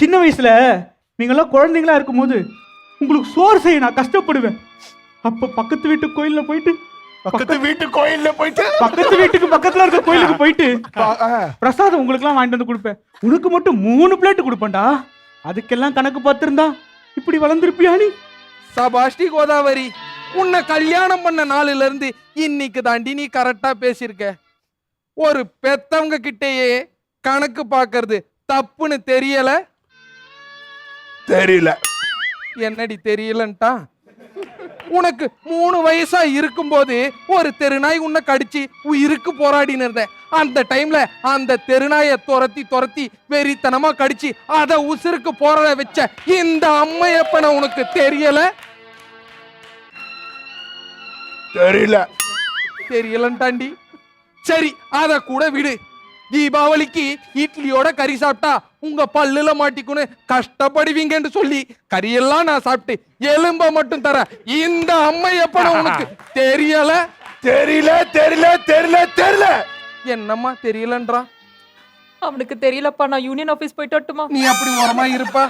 சின்ன வயசுல நீங்கெல்லாம் குழந்தைங்களா இருக்கும்போது உங்களுக்கு சோறு செய்ய நான் கஷ்டப்படுவேன். அப்ப பக்கத்து வீட்டு கோயில்ல போயிட்டு பக்கத்து வீட்டுக்கு பக்கத்துல இருக்க கோயிலுக்கு போயிட்டு பிரசாதம் உங்களுக்கு எல்லாம் வாங்கிட்டு வந்து கொடுப்பேன். உனக்கு மட்டும் 3 பிளேட் கொடுப்பேன்டா. அதுக்கெல்லாம் கணக்கு பார்த்திருந்தா இப்படி வளர்ந்துருப்பியா நீ? சபாஷ்டி கோதாவரி, உன்னை கல்யாணம் பண்ண நாளில இருந்து இன்னைக்கு தாண்டி நீ கரெக்டா பேசியிருக்க. ஒரு பெத்தவங்க கிட்டேயே கணக்கு பார்க்கறது தப்புன்னு தெரியல. என்னடி தெரியலன்ட்டா? உனக்கு 3 வயசா இருக்கும்போது ஒரு தெருநாய் உன்னை கடிச்சு உயிருக்கு போராடின்னு இருந்தேன். அந்த டைம்ல அந்த தெருநாயை துரத்தி வெறித்தனமா கடிச்சு அத உசுருக்கு போராட வச்ச இந்த அம்மையப்பனை உனக்கு தெரியலன்ட்டாண்டி. சரி, அத கூட விடு. தீபாவளிக்கு இட்லியோட கறி சாப்பிட்டா உங்க பல்லுல மாட்டிக்குன்னு கஷ்டப்படுவீங்கன்னு சொல்லி கறியெல்லாம் நான் சாப்பிட்டு எலும்ப மட்டும் தர இந்த அம்மையப்பன உனக்கு தெரியல. என்னம்மா தெரியலன்றா? அவனுக்கு தெரியலப்பா. நான் யூனியன் ஆபீஸ் போயிட்டு வரட்டுமா? நீ அப்படி ஓரமா இருப்பா.